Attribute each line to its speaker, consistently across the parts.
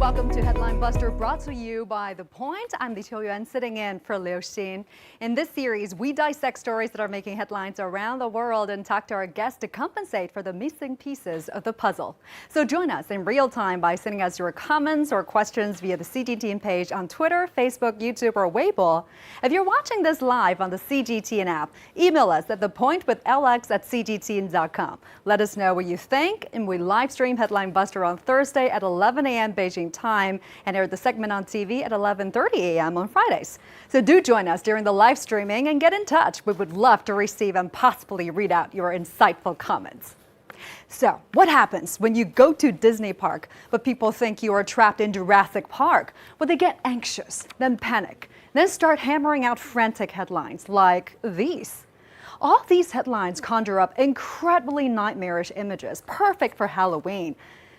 Speaker 1: Welcome to Headline Buster, brought to you by The Point. I'm Li Qiuyuan, sitting in for Liu Xin. In this series, we dissect stories that are making headlines around the world and talk to our guests to compensate for the missing pieces of the puzzle. So join us in real time by sending us your comments or questions via the CGTN page on Twitter, Facebook, YouTube, or Weibo. If you're watching this live on the CGTN app, email us at thepointwithlx@cgtn.com. Let us know what you think, and we live stream Headline Buster on Thursday at 11 a.m. Beijing time and air the segment on TV at 11:30 a.m. on Fridays. So do join us during the live streaming and get in touch. We would love to receive and possibly read out your insightful comments. So, what happens when you go to Disney Park but people think you are trapped in Jurassic Park? Well, they get anxious, then panic, then start hammering out frantic headlines like these. All these headlines conjure up incredibly nightmarish images, perfect for Halloween.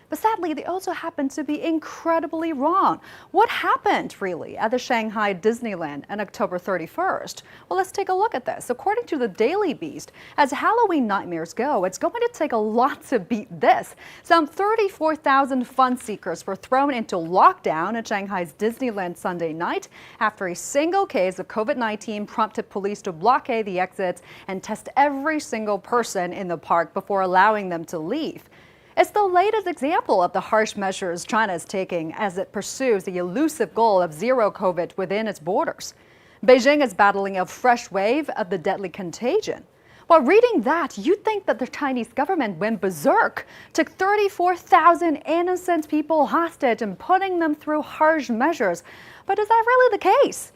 Speaker 1: But sadly, they also happen to be incredibly wrong. What happened, really, at the Shanghai Disneyland on October 31st? Well, let's take a look at this. According to the Daily Beast, as Halloween nightmares go, it's going to take a lot to beat this. Some 34,000 fun seekers were thrown into lockdown at Shanghai's Disneyland Sunday night after a single case of COVID-19 prompted police to blockade the exits and test every single person in the park before allowing them to leave. It's the latest example of the harsh measures China is taking as it pursues the elusive goal of zero COVID within its borders. Beijing is battling a fresh wave of the deadly contagion. While reading that, you'd think that the Chinese government went berserk, took 34,000 innocent people hostage and putting them through harsh measures. But is that really the case?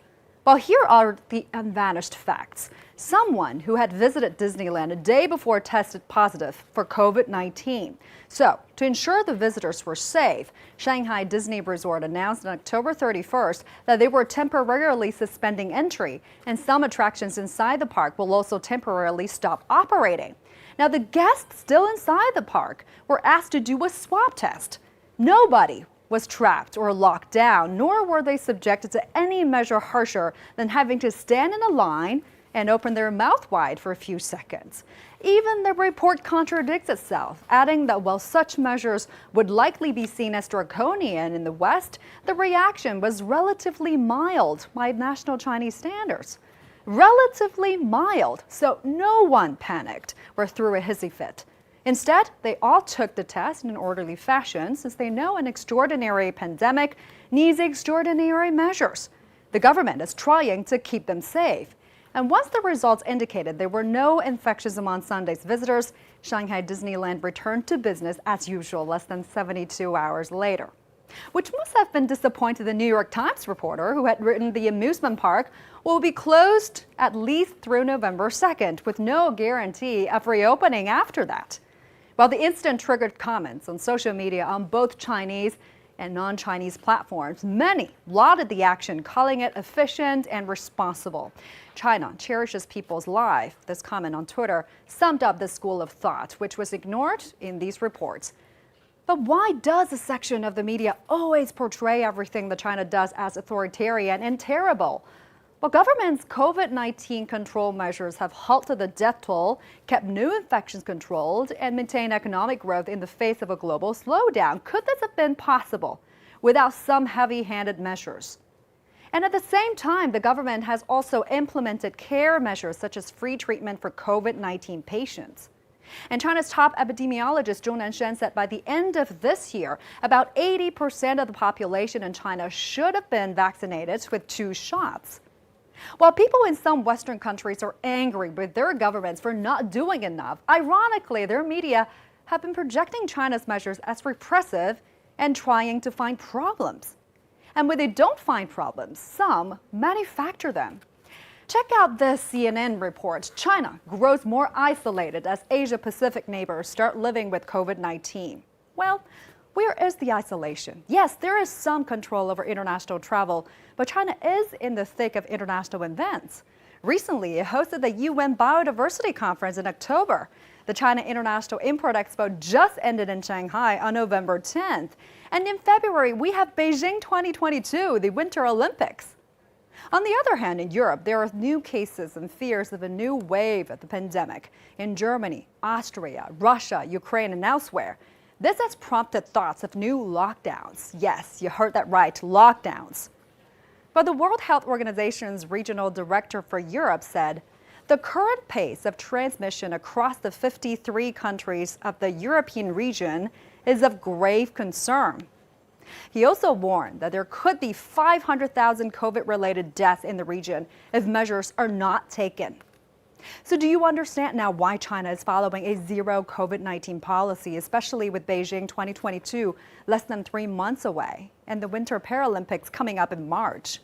Speaker 1: Well, here are the unvanished facts. Someone who had visited Disneyland a day before tested positive for COVID-19. So, to ensure the visitors were safe, Shanghai Disney Resort announced on October 31st that they were temporarily suspending entry, and some attractions inside the park will also temporarily stop operating. Now, the guests still inside the park were asked to do a swab test. Nobody was trapped or locked down, nor were they subjected to any measure harsher than having to stand in a line and open their mouth wide for a few seconds. Even the report contradicts itself, adding that while such measures would likely be seen as draconian in the West, the reaction was relatively mild by national Chinese standards. Relatively mild, so no one panicked or threw a hissy fit. Instead, they all took the test in an orderly fashion since they know an extraordinary pandemic needs extraordinary measures. The government is trying to keep them safe. And once the results indicated there were no infections among Sunday's visitors, Shanghai Disneyland returned to business as usual less than 72 hours later. Which must have been disappointing the New York Times reporter who had written the amusement park will be closed at least through November 2nd, with no guarantee of reopening after that. While the incident triggered comments on social media on both Chinese and non-Chinese platforms, many lauded the action, calling it efficient and responsible. China cherishes people's life. This comment on Twitter summed up the school of thought, which was ignored in these reports. But why does a section of the media always portray everything that China does as authoritarian and terrible? Well, government's COVID-19 control measures have halted the death toll, kept new infections controlled, and maintained economic growth in the face of a global slowdown. Could this have been possible without some heavy-handed measures? And at the same time, the government has also implemented care measures such as free treatment for COVID-19 patients. And China's top epidemiologist Zhong Nanshan said by the end of this year, about 80% of the population in China should have been vaccinated with 2 shots. While people in some Western countries are angry with their governments for not doing enough, ironically, their media have been projecting China's measures as repressive and trying to find problems. And when they don't find problems, some manufacture them. Check out this CNN report. China grows more isolated as Asia-Pacific neighbors start living with COVID-19. Well, where is the isolation? Yes, there is some control over international travel, but China is in the thick of international events. Recently, it hosted the UN Biodiversity Conference in October. The China International Import Expo just ended in Shanghai on November 10th. And in February, we have Beijing 2022, the Winter Olympics. On the other hand, in Europe, there are new cases and fears of a new wave of the pandemic in Germany, Austria, Russia, Ukraine, and elsewhere. This has prompted thoughts of new lockdowns. Yes, you heard that right, lockdowns. But the World Health Organization's regional director for Europe said the current pace of transmission across the 53 countries of the European region is of grave concern. He also warned that there could be 500,000 COVID-related deaths in the region if measures are not taken. So do you understand now why China is following a zero COVID-19 policy, especially with Beijing 2022 less than 3 months away and the Winter Paralympics coming up in March?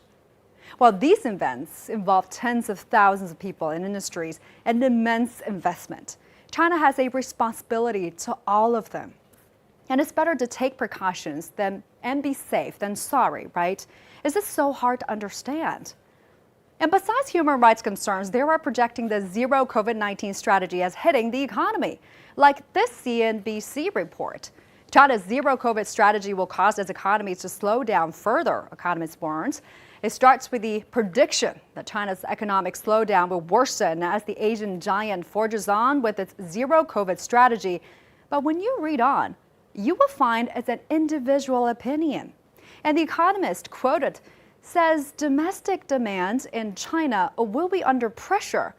Speaker 1: Well, these events involve tens of thousands of people in industries and immense investment. China has a responsibility to all of them. And it's better to take precautions and be safe than sorry, right? Is this so hard to understand? And besides human rights concerns, they are projecting the zero COVID-19 strategy as hitting the economy, like this CNBC report. China's zero COVID strategy will cause its economy to slow down further, economists warns. It starts with the prediction that China's economic slowdown will worsen as the Asian giant forges on with its zero COVID strategy. But when you read on, you will find it's an individual opinion. And The Economist quoted says domestic demand in China will be under pressure.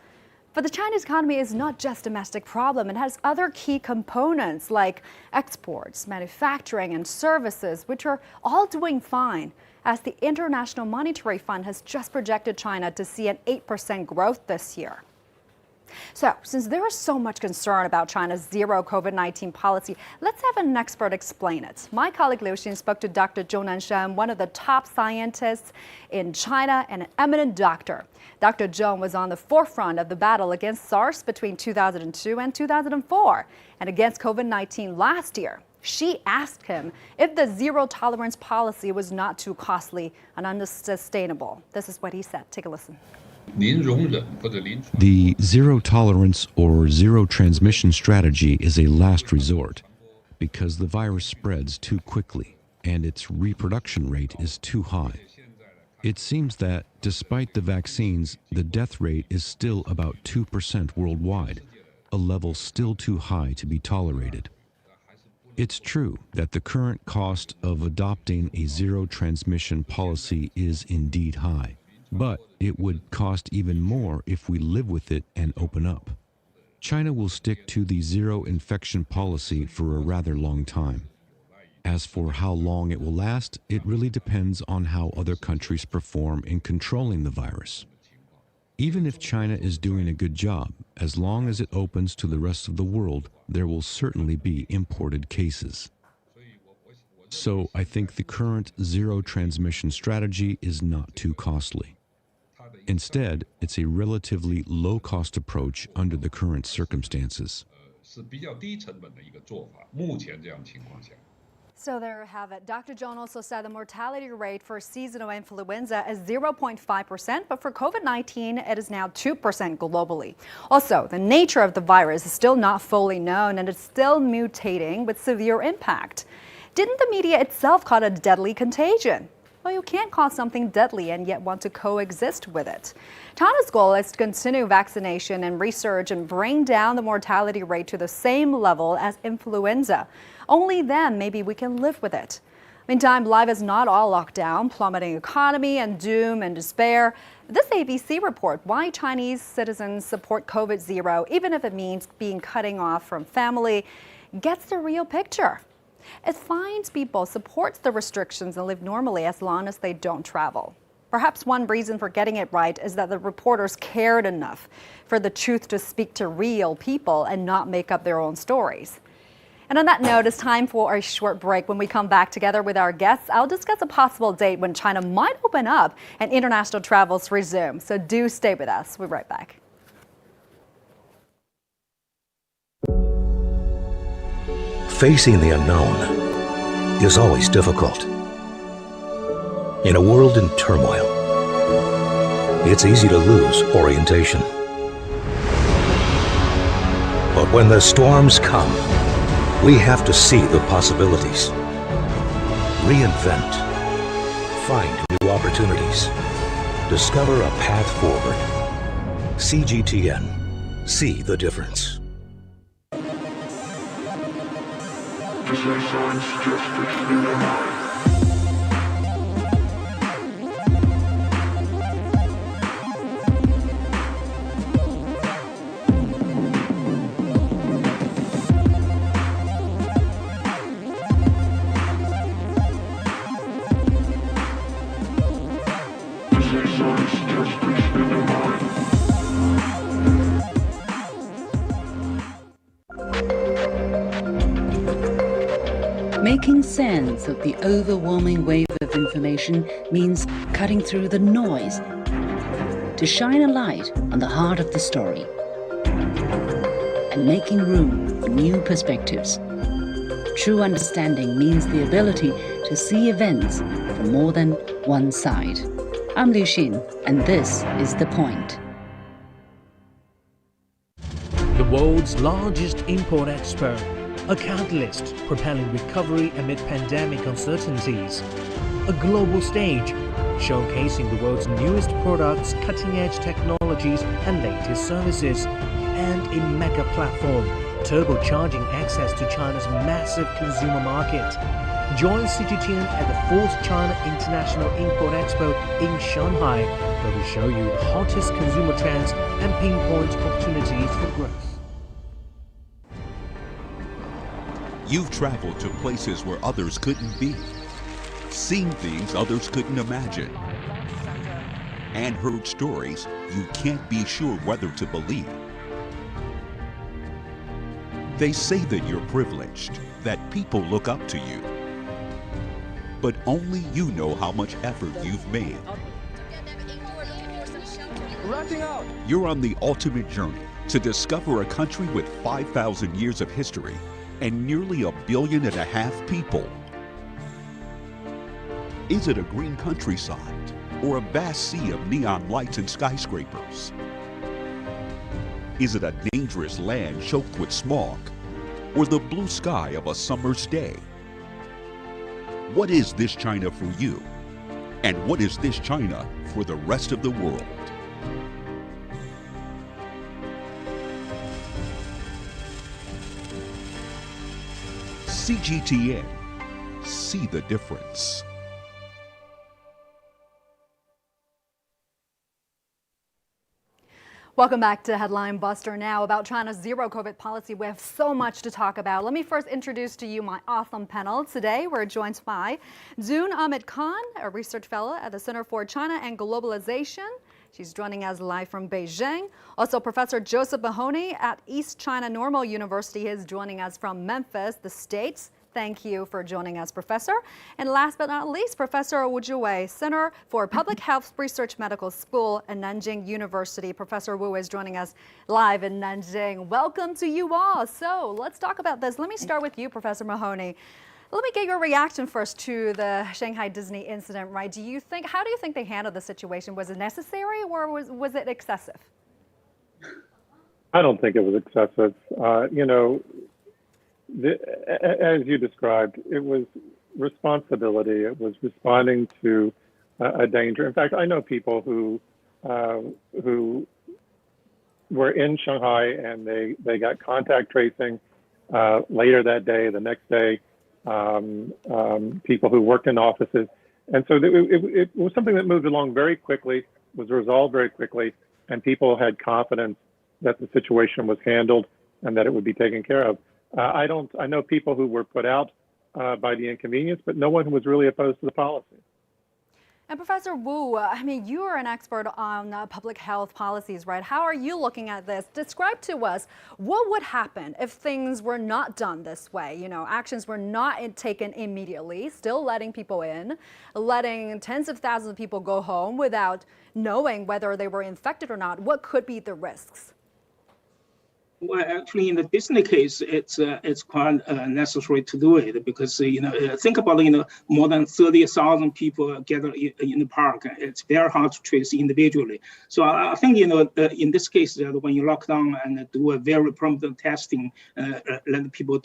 Speaker 1: But the Chinese economy is not just a domestic problem. It has other key components like exports, manufacturing, and services, which are all doing fine, as the International Monetary Fund has just projected China to see an 8% growth this year. So, since there is so much concern about China's zero COVID-19 policy, let's have an expert explain it. My colleague Liu Xin spoke to Dr. Zhou Nanshan, one of the top scientists in China and an eminent doctor. Dr. Zhou was on the forefront of the battle against SARS between 2002 and 2004 and against COVID-19 last year. She asked him if the zero-tolerance policy was not too costly and unsustainable. This is what he said. Take a listen.
Speaker 2: The zero-tolerance or zero-transmission strategy is a last resort because the virus spreads too quickly and its reproduction rate is too high. It seems that, despite the vaccines, the death rate is still about 2% worldwide, a level still too high to be tolerated. It's true that the current cost of adopting a zero-transmission policy is indeed high. But it would cost even more if we live with it and open up. China will stick to the zero-infection policy for a rather long time. As for how long it will last, it really depends on how other countries perform in controlling the virus. Even if China is doing a good job, as long as it opens to the rest of the world, there will certainly be imported cases. So I think the current zero-transmission strategy is not too costly. Instead, it's a relatively low-cost approach under the current circumstances.
Speaker 1: So there you have it. Dr. Zhou also said the mortality rate for seasonal influenza is 0.5%, but for COVID-19, it is now 2% globally. Also, the nature of the virus is still not fully known, and it's still mutating with severe impact. Didn't the media itself call it a deadly contagion? Well, you can't call something deadly and yet want to coexist with it. China's goal is to continue vaccination and research and bring down the mortality rate to the same level as influenza. Only then maybe we can live with it. Meantime, life is not all locked down, plummeting economy and doom and despair. This ABC report, why Chinese citizens support COVID zero, even if it means being cutting off from family, gets the real picture. It finds people support the restrictions and live normally as long as they don't travel. Perhaps one reason for getting it right is that the reporters cared enough for the truth to speak to real people and not make up their own stories. And on that note, it's time for a short break. When we come back together with our guests, I'll discuss a possible date when China might open up and international travels resume. So do stay with us. We'll be right back.
Speaker 3: Facing the unknown is always difficult. In a world in turmoil, it's easy to lose orientation. But when the storms come, we have to see the possibilities. Reinvent. Find new opportunities. Discover a path forward. CGTN. See the difference.
Speaker 4: Making sense of the overwhelming wave of information means cutting through the noise to shine a light on the heart of the story and making room for new perspectives. True understanding means the ability to see events from more than one side. I'm Liu Xin, and this is The Point.
Speaker 5: The world's largest import expo, a catalyst propelling recovery amid pandemic uncertainties, a global stage showcasing the world's newest products, cutting-edge technologies and latest services, and a mega platform turbocharging access to China's massive consumer market. Join CGTN at the 4th China International Import Expo in Shanghai, where we show you the hottest consumer trends and pinpoint opportunities for growth.
Speaker 6: You've traveled to places where others couldn't be, seen things others couldn't imagine, and heard stories you can't be sure whether to believe. They say that you're privileged, that people look up to you, but only you know how much effort you've made. You're on the ultimate journey to discover a country with 5,000 years of history and nearly 1.5 billion people. Is it a green countryside or a vast sea of neon lights and skyscrapers? Is it a dangerous land choked with smog or the blue sky of a summer's day? What is this China for you? And what is this China for the rest of the world? CGTN. See the difference.
Speaker 1: Welcome back to Headline Buster. Now about China's zero-COVID policy. We have so much to talk about. Let me first introduce to you my awesome panel. Today we're joined by June Ahmed Khan, a research fellow at the Center for China and Globalization. She's joining us live from Beijing. Also, Professor Joseph Mahoney at East China Normal University is joining us from Memphis, the States. Thank you for joining us, Professor. And last but not least, Professor Wu Zhiwei, Center for Public Health Research Medical School at Nanjing University. Professor Wu is joining us live in Nanjing. Welcome to you all. So let's talk about this. Let me start with you, Professor Mahoney. Let me get your reaction first to the Shanghai Disney incident, right? How do you think they handled the situation? Was it necessary or was it excessive?
Speaker 7: I don't think it was excessive. As you described, it was responsibility. It was responding to a danger. In fact, I know people who were in Shanghai and they got contact tracing later that day, the next day. People who worked in offices. And so it was something that moved along very quickly, was resolved very quickly, and people had confidence that the situation was handled and that it would be taken care of. I know people who were put out by the inconvenience, but no one who was really opposed to the policy.
Speaker 1: And Professor Wu, I mean, you are an expert on public health policies, right? How are you looking at this? Describe to us what would happen if things were not done this way. You know, actions were not taken immediately, still letting people in, letting tens of thousands of people go home without knowing whether they were infected or not. What could be the risks?
Speaker 8: Well, actually, in the Disney case, it's quite necessary to do it because think about more than 30,000 people gather in the park. It's very hard to trace individually. So I think in this case, when you lock down and do a very prompt testing, let people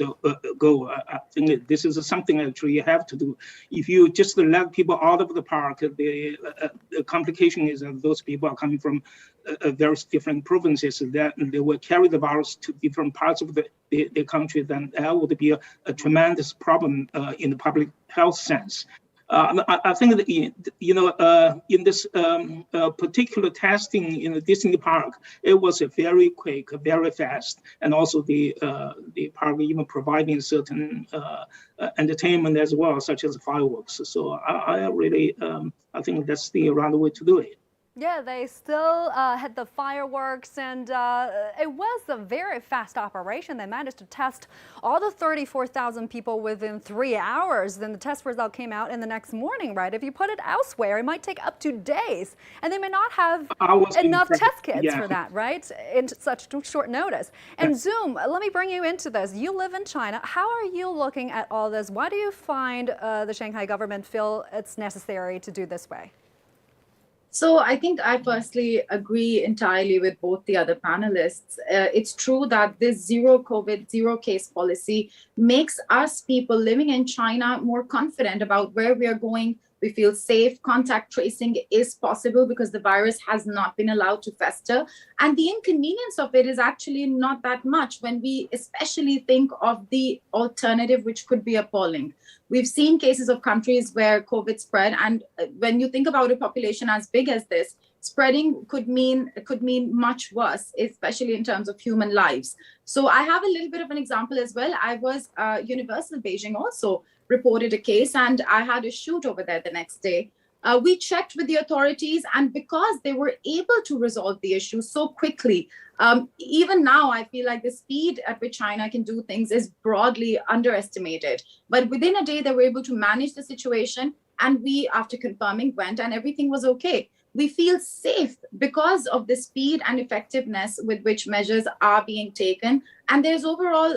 Speaker 8: go. I think this is something actually you have to do. If you just let people out of the park, the complication is that those people are coming from various different provinces that they will carry the virus virus to different parts of the country, then that would be a tremendous problem in the public health sense. I think that in this particular testing in the Disney park, it was very quick, very fast, and also the park even providing certain entertainment as well, such as fireworks. So I really I think that's the right way to do it.
Speaker 1: Yeah, they still had the fireworks, and it was a very fast operation. They managed to test all the 34,000 people within 3 hours. Then the test result came out in the next morning, right? If you put it elsewhere, it might take up to days, and they may not have enough test kits for that, right? In such short notice. And Zoom, let me bring you into this. You live in China. How are you looking at all this? Why do you find the Shanghai government feel it's necessary to do this way?
Speaker 9: So I think I firstly agree entirely with both the other panelists. It's true that this zero COVID, zero case policy makes us people living in China more confident about where we are going. We feel safe. Contact tracing is possible because the virus has not been allowed to fester. And the inconvenience of it is actually not that much when we especially think of the alternative, which could be appalling. We've seen cases of countries where COVID spread. And when you think about a population as big as this, spreading could mean much worse, especially in terms of human lives. So I have a little bit of an example as well. I was Universal Beijing also reported a case, and I had a shoot over there the next day. We checked with the authorities, and because they were able to resolve the issue so quickly, even now I feel like the speed at which China can do things is broadly underestimated. But within a day, they were able to manage the situation, and we, after confirming, went and everything was okay. We feel safe because of the speed and effectiveness with which measures are being taken. And there's overall,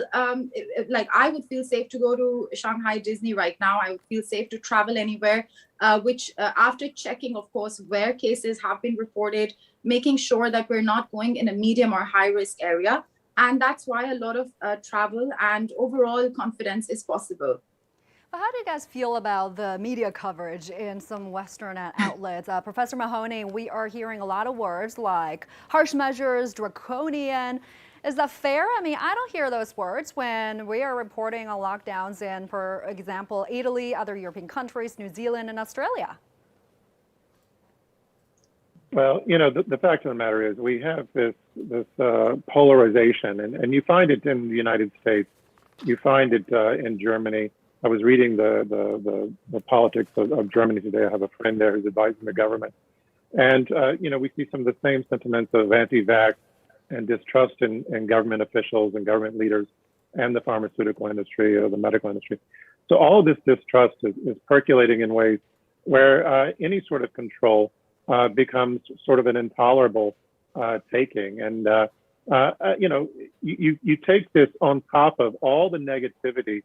Speaker 9: like I would feel safe to go to Shanghai Disney right now. I would feel safe to travel anywhere, which after checking, of course, where cases have been reported, making sure that we're not going in a medium or high risk area. And that's why a lot of travel and overall confidence is possible.
Speaker 1: How do you guys feel about the media coverage in some Western outlets? Professor Mahoney, we are hearing a lot of words like harsh measures, draconian. Is that fair? I mean, I don't hear those words when we are reporting on lockdowns in, for example, Italy, other European countries, New Zealand, and Australia.
Speaker 7: Well, the fact of the matter is we have this polarization, and you find it in the United States. You find it in Germany. I was reading the politics of Germany today. I have a friend there who's advising the government. And, we see some of the same sentiments of anti-vax and distrust in government officials and government leaders and the pharmaceutical industry or the medical industry. So all of this distrust is percolating in ways where any sort of control becomes sort of an intolerable taking. And, you take this on top of all the negativity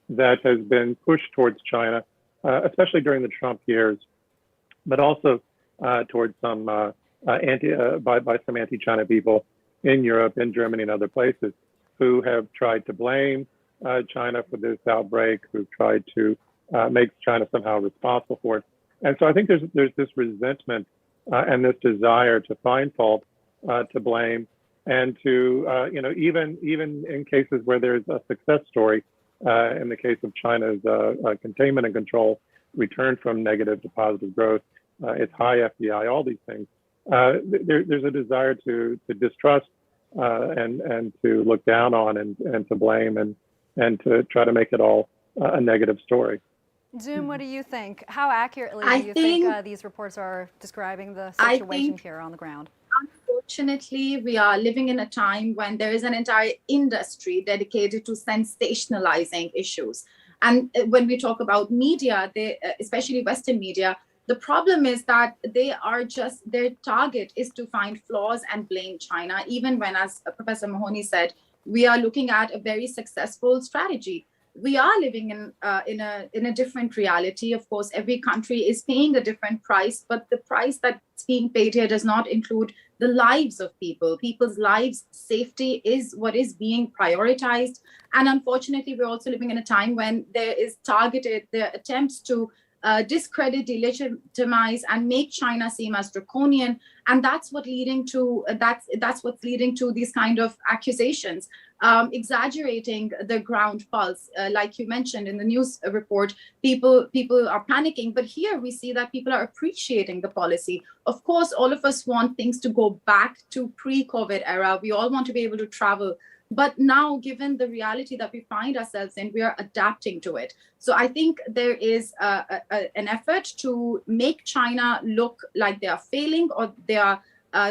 Speaker 7: that has been pushed towards China, especially during the Trump years, but also towards some by some anti-China people in Europe, in Germany, and other places who have tried to blame China for this outbreak, who've tried to make China somehow responsible for it. And so I think there's this resentment and this desire to find fault, to blame, and to even in cases where there's a success story. In the case of China's containment and control, return from negative to positive growth, its high FDI, all these things. There's a desire to distrust and to look down on and to blame and to try to make it all a negative story.
Speaker 1: Zoom, what do you think? How accurately do you think these reports are describing the situation here on the ground?
Speaker 9: Unfortunately, we are living in a time when there is an entire industry dedicated to sensationalizing issues. And when we talk about media, especially Western media, the problem is that their target is to find flaws and blame China, even when, as Professor Mahoney said, we are looking at a very successful strategy. We are living in a different reality. Of course, every country is paying a different price, but the price that's being paid here does not include the lives of people. People's lives, safety is what is being prioritized. And unfortunately, we're also living in a time when there is targeted attempts to discredit, delegitimize, and make China seem as draconian. And that's what's leading to these kind of accusations, exaggerating the ground pulse. Like you mentioned in the news report, people are panicking, but here we see that people are appreciating the policy. Of course, all of us want things to go back to pre-COVID era. We all want to be able to travel. But now, given the reality that we find ourselves in, we are adapting to it. So I think there is an effort to make China look like they are failing or they are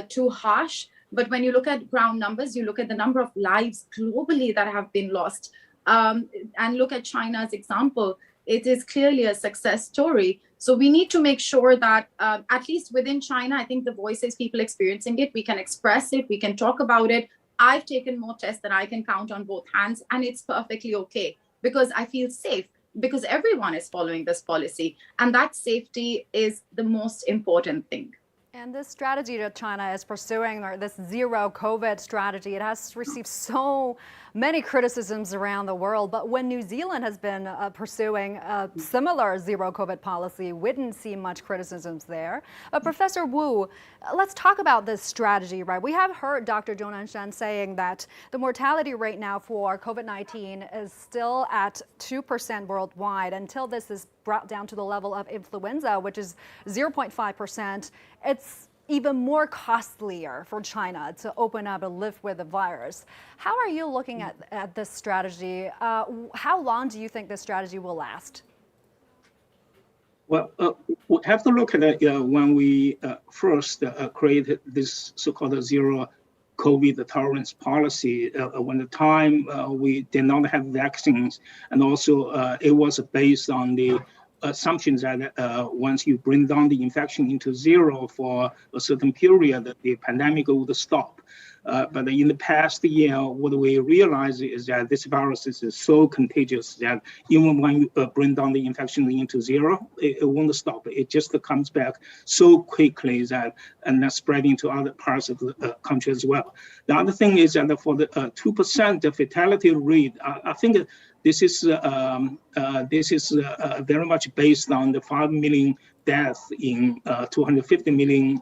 Speaker 9: too harsh. But when you look at ground numbers, you look at the number of lives globally that have been lost, and look at China's example, it is clearly a success story. So we need to make sure that at least within China, I think the voices, people experiencing it, we can express it, we can talk about it. I've taken more tests than I can count on both hands, and it's perfectly okay because I feel safe because everyone is following this policy, and that safety is the most important thing.
Speaker 1: And this strategy that China is pursuing, or this zero COVID strategy, it has received so many criticisms around the world. But when New Zealand has been pursuing a similar zero COVID policy, we didn't see much criticisms there. Professor Wu, let's talk about this strategy, right? We have heard Dr. Zhong Nanshan saying that the mortality rate now for COVID-19 is still at 2% worldwide until this is brought down to the level of influenza, which is 0.5%. It's even more costlier for China to open up and live with the virus. How are you looking at this strategy? How long do you think this strategy will last?
Speaker 8: Well, we have to look at it when we first created this so-called zero COVID tolerance policy. When the time we did not have vaccines, and also it was based on the assumptions that once you bring down the infection into zero for a certain period, the pandemic would stop. But in the past year, what we realized is that this virus is so contagious that even when you bring down the infection into zero, it won't stop. It just comes back so quickly that and that's spreading to other parts of the country as well. The other thing is that for the 2% fatality rate, I think this is very much based on the 5 million deaths in 250 million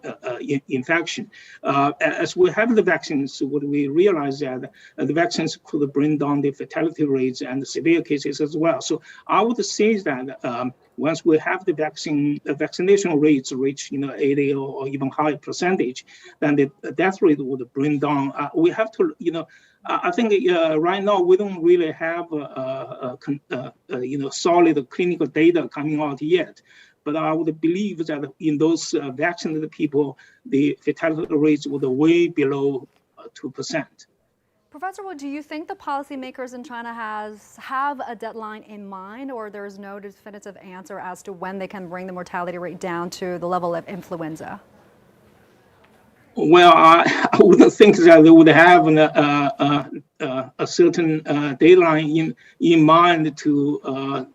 Speaker 8: infection. As we have the vaccines, what we realize that the vaccines could bring down the fatality rates and the severe cases as well. So I would say that once we have the vaccination rates reach 80 or even higher percentage, then the death rate would bring down. We have to I think right now we don't really have solid clinical data coming out yet. But I would believe that in those vaccinated people, the fatality rates would way below 2%.
Speaker 1: Professor Wu, do you think the policymakers in China have a deadline in mind, or there's no definitive answer as to when they can bring the mortality rate down to the level of influenza?
Speaker 8: Well, I wouldn't think that they would have a certain deadline in mind to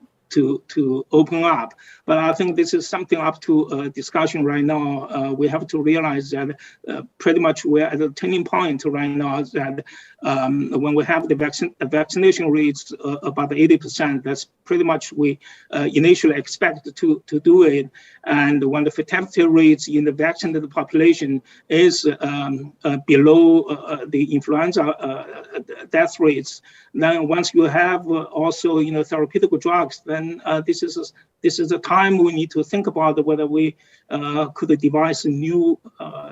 Speaker 8: open up. But I think this is something up to discussion right now. We have to realize that pretty much we're at a turning point right now that when we have the vaccination rates about 80%, that's pretty much we initially expect to do it. And when the fatality rates in the vaccinated population is below the influenza death rates, then once you have also therapeutic drugs, then this is a time we need to think about whether we could devise a new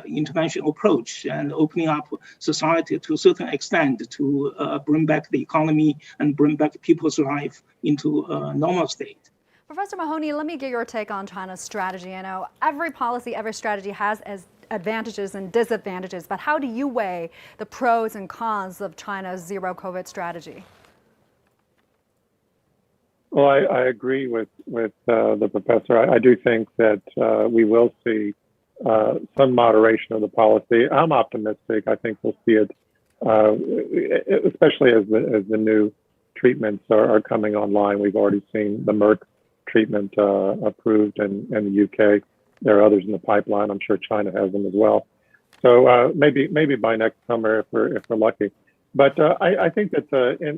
Speaker 8: intervention approach and opening up society to a certain extent to bring back the economy and bring back people's life into a normal state.
Speaker 1: Professor Mahoney, let me get your take on China's strategy. I know every policy, every strategy has advantages and disadvantages, but how do you weigh the pros and cons of China's zero COVID strategy?
Speaker 7: Well, I agree with the professor. I do think that we will see some moderation of the policy. I'm optimistic. I think we'll see it, especially as the new treatments are coming online. We've already seen the Merck treatment approved in the UK. There are others in the pipeline. I'm sure China has them as well. So maybe by next summer if we're lucky. But I think that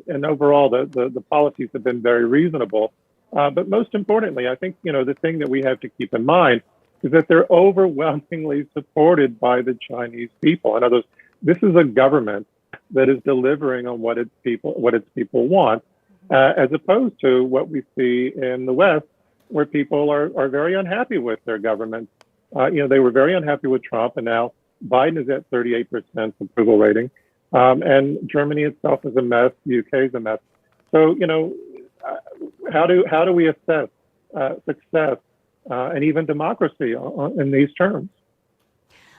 Speaker 7: in overall the policies have been very reasonable. But most importantly, I think, the thing that we have to keep in mind is that they're overwhelmingly supported by the Chinese people. In other words, this is a government that is delivering on what its people want, as opposed to what we see in the West, where people are very unhappy with their government. They were very unhappy with Trump, and now Biden is at 38% approval rating, and Germany itself is a mess. The UK is a mess. So, how do we assess success and even democracy in these terms?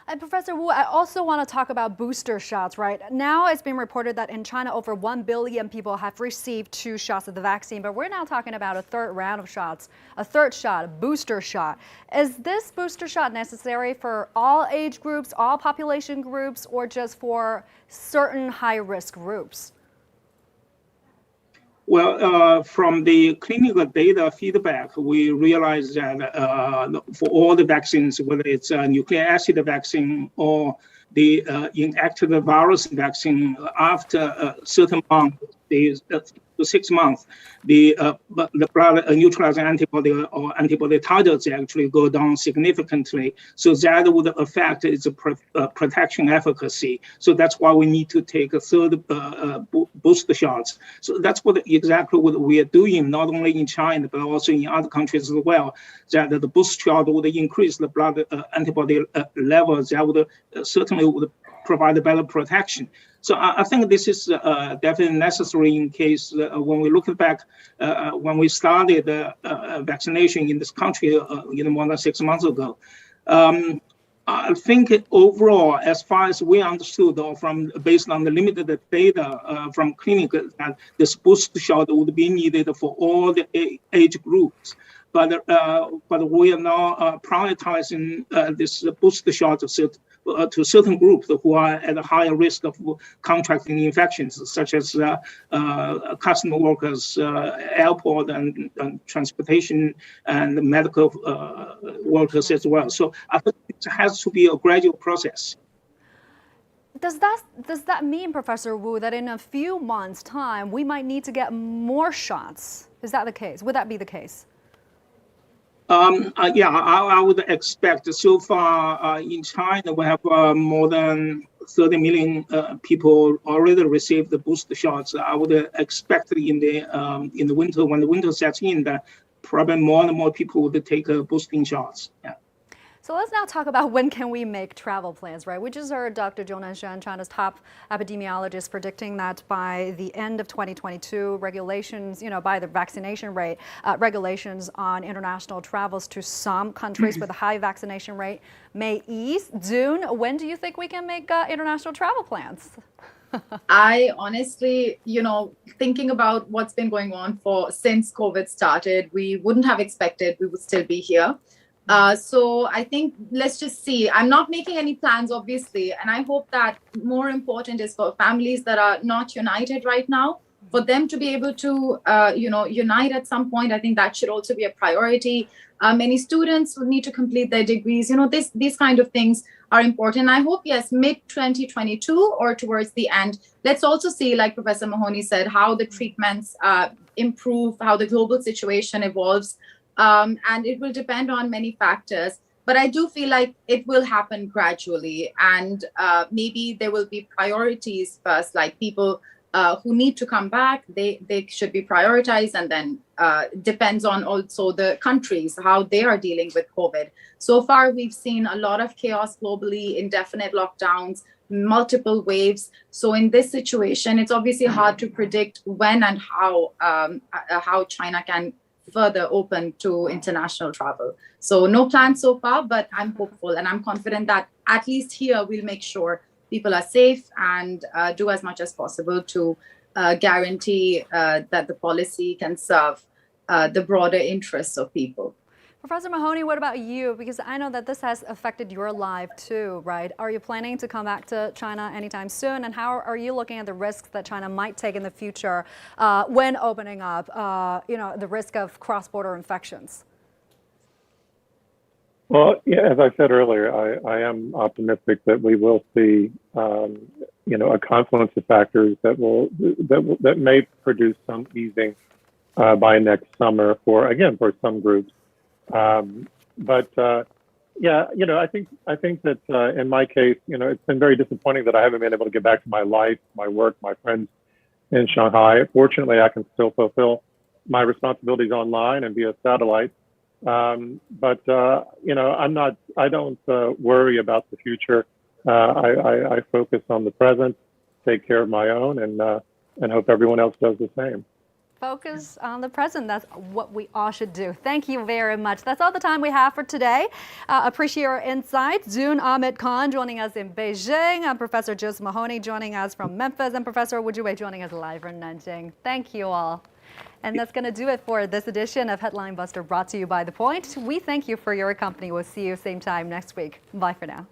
Speaker 1: And Professor Wu, I also want to talk about booster shots, right? Now it's been reported that in China, over 1 billion people have received 2 shots of the vaccine, but we're now talking about a third round of shots, a third shot, a booster shot. Is this booster shot necessary for all age groups, all population groups, or just for certain high-risk groups?
Speaker 8: Well, from the clinical data feedback, we realized that for all the vaccines, whether it's a nucleic acid vaccine or the inactivated virus vaccine, after a certain month, 6 months, the blood neutralizing antibody or antibody titers actually go down significantly. So that would affect its protection efficacy. So that's why we need to take a third booster shots. So that's exactly what we are doing, not only in China, but also in other countries as well, that the booster shot would increase the blood antibody levels. That would certainly would provide a better protection. So I think this is definitely necessary in case when we look back, when we started vaccination in this country more than 6 months ago. I think overall, as far as we understood, or based on the limited data from clinic, that this booster shot would be needed for all the age groups. But we are now prioritizing this booster shot to certain groups who are at a higher risk of contracting infections, such as customer workers, airport and transportation, and medical workers as well. So I think it has to be a gradual process.
Speaker 1: Does that mean, Professor Wu, that in a few months' time we might need to get more shots? Is that the case? Would that be the case?
Speaker 8: Yeah, I would expect. So far in China, we have more than 30 million people already received the booster shots. I would expect in the winter, when the winter sets in, that probably more and more people would take boosting shots. Yeah.
Speaker 1: So let's now talk about when can we make travel plans, right? We just heard Dr. Zhou Nanshan, China's top epidemiologist, predicting that by the end of 2022, regulations, by the vaccination rate, regulations on international travels to some countries with a high vaccination rate may ease. June, when do you think we can make international travel plans?
Speaker 9: I honestly, thinking about what's been going on since COVID started, we wouldn't have expected we would still be here. So I think let's just see. I'm not making any plans, obviously, and I hope that more important is for families that are not united right now, for them to be able to, unite at some point. I think that should also be a priority. Many students will need to complete their degrees. These kind of things are important. I hope, yes, mid-2022 or towards the end. Let's also see, like Professor Mahoney said, how the treatments improve, how the global situation evolves. And it will depend on many factors, but I do feel like it will happen gradually, and maybe there will be priorities first, like people who need to come back, they should be prioritized, and then depends on also the countries, how they are dealing with COVID. So far, we've seen a lot of chaos globally, indefinite lockdowns, multiple waves. So in this situation, it's obviously hard to predict when and how China can further open to international travel. So no plans so far, but I'm hopeful and I'm confident that at least here we'll make sure people are safe and do as much as possible to guarantee that the policy can serve the broader interests of people.
Speaker 1: Professor Mahoney, what about you? Because I know that this has affected your life too, right? Are you planning to come back to China anytime soon? And how are you looking at the risks that China might take in the future when opening up, the risk of cross-border infections?
Speaker 7: Well, yeah, as I said earlier, I am optimistic that we will see, a confluence of factors that may produce some easing by next summer for some groups. Yeah, I think that in my case, it's been very disappointing that I haven't been able to get back to my life, my work, my friends in Shanghai. Fortunately, I can still fulfill my responsibilities online and via satellite. I don't worry about the future. I focus on the present, take care of my own, and hope everyone else does the same.
Speaker 1: Focus on the present. That's what we all should do. Thank you very much. That's all the time we have for today. Appreciate your insights. June Ahmed Khan joining us in Beijing, Professor Joseph Mahoney joining us from Memphis, and Professor Wu Wei joining us live from Nanjing. Thank you all. And that's going to do it for this edition of Headline Buster, brought to you by The Point. We thank you for your company. We'll see you same time next week. Bye for now.